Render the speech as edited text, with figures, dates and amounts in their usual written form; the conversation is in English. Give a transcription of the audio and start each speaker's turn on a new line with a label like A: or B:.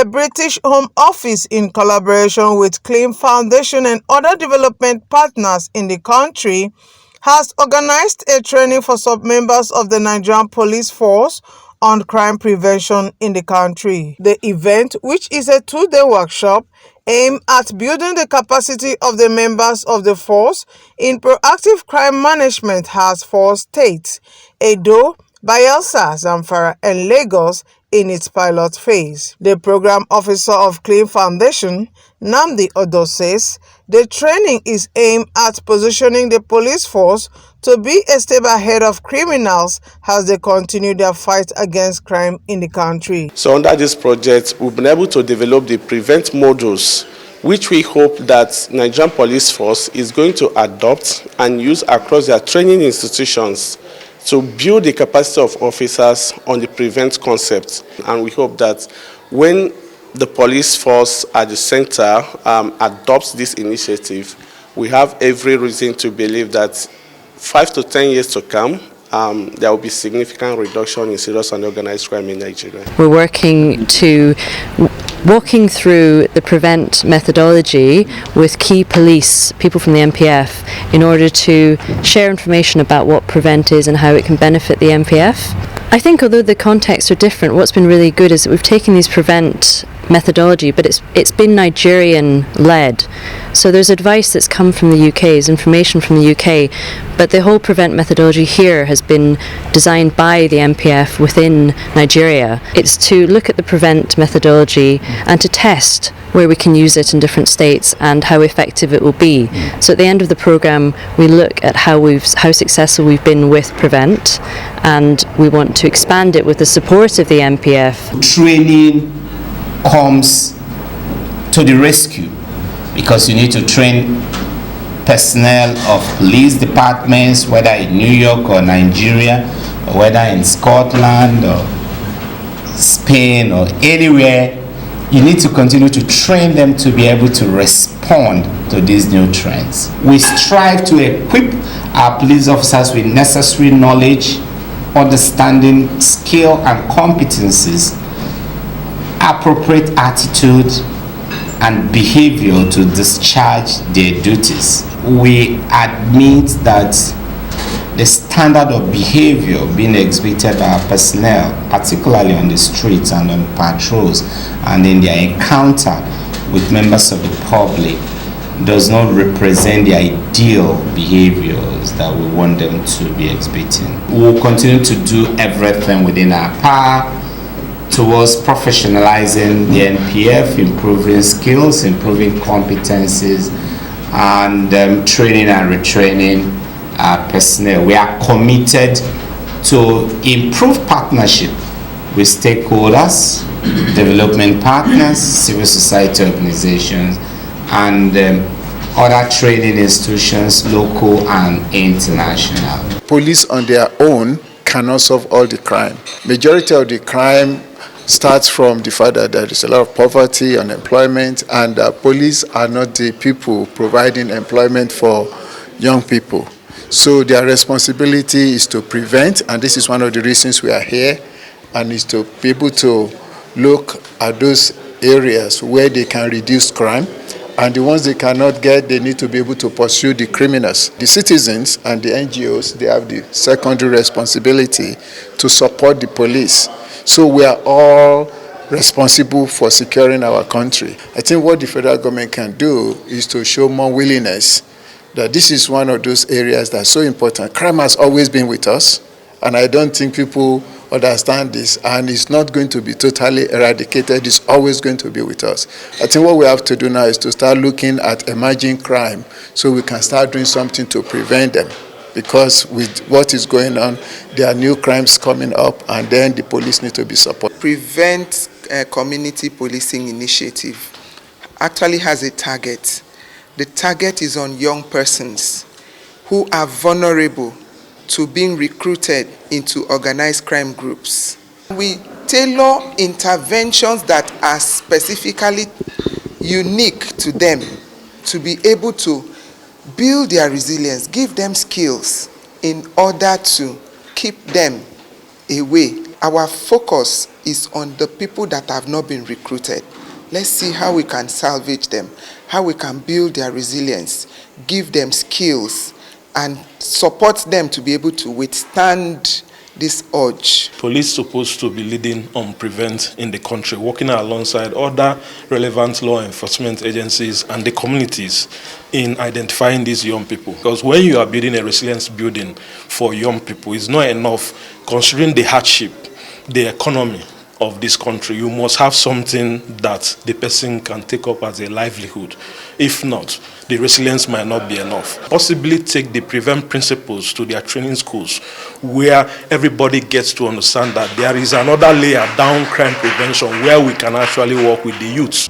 A: British Home Office, in collaboration with CLEEN Foundation and other development partners in the country, has organized a training for sub-members of the Nigerian police force on crime prevention in the country. The event, which is a 2-day workshop, aimed at building the capacity of the members of the force in proactive crime management, has 4 states: Edo, Bayelsa, Zamfara and Lagos in its pilot phase. The program officer of CLEEN Foundation, Nnamdi, says the training is aimed at positioning the police force to be a step ahead of criminals as they continue their fight against crime in the country.
B: So under this project, we've been able to develop the prevent modules, which we hope that Nigerian police force is going to adopt and use across their training institutions to build the capacity of officers on the prevent concept. And we hope that when the police force at the center adopts this initiative, we have every reason to believe that 5 to 10 years to come, there will be significant reduction in serious and organized crime in Nigeria.
C: We're walking through the prevent methodology with key police, people from the MPF, in order to share information about what prevent is and how it can benefit the MPF. I think although the contexts are different, what's been really good is that we've taken these prevent methodology, but it's been Nigerian-led. So there's advice that's come from the UK, there's information from the UK, but the whole prevent methodology here has been designed by the MPF within Nigeria. It's to look at the prevent methodology and to test where we can use it in different states and how effective it will be. So at the end of the program, we look at how successful we've been with prevent, and we want to expand it with the support of the MPF.
D: Training comes to the rescue, because you need to train personnel of police departments, whether in New York or Nigeria, or whether in Scotland or Spain or anywhere. You need to continue to train them to be able to respond to these new trends. We strive to equip our police officers with necessary knowledge, understanding, skill and competencies, appropriate attitude and behavior to discharge their duties. We admit that the standard of behavior being exhibited by our personnel, particularly on the streets and on patrols and in their encounter with members of the public, does not represent the ideal behaviors that we want them to be exhibiting. We will continue to do everything within our power towards professionalizing the NPF, improving skills, improving competencies, and training and retraining our personnel. We are committed to improve partnership with stakeholders, development partners, civil society organizations, and other training institutions, local and international.
E: Police on their own cannot solve all the crime. Majority of the crime starts from the fact that there is a lot of poverty, unemployment, and police are not the people providing employment for young people. So their responsibility is to prevent, and this is one of the reasons we are here, and is to be able to look at those areas where they can reduce crime, and the ones they cannot get, they need to be able to pursue the criminals. The citizens and the NGOs, they have the secondary responsibility to support the police. So we are all responsible for securing our country. I think what the federal government can do is to show more willingness that this is one of those areas that's so important. Crime has always been with us, and I don't think people understand this, and it's not going to be totally eradicated. It's always going to be with us. I think what we have to do now is to start looking at emerging crime so we can start doing something to prevent them. Because with what is going on, there are new crimes coming up, and then the police need to be supported.
F: Prevent Community Policing Initiative actually has a target. The target is on young persons who are vulnerable to being recruited into organized crime groups. We tailor interventions that are specifically unique to them to be able to build their resilience, give them skills in order to keep them away. Our focus is on the people that have not been recruited. Let's see how we can salvage them, how we can build their resilience, give them skills, and support them to be able to withstand this urge.
G: Police supposed to be leading on prevent in the country, working alongside other relevant law enforcement agencies and the communities in identifying these young people. Because when you are building a resilience building for young people, it's not enough considering the hardship, the economy of this country. You must have something that the person can take up as a livelihood. If not, the resilience might not be enough. Possibly take the prevent principles to their training schools, where everybody gets to understand that there is another layer down crime prevention where we can actually work with the youths.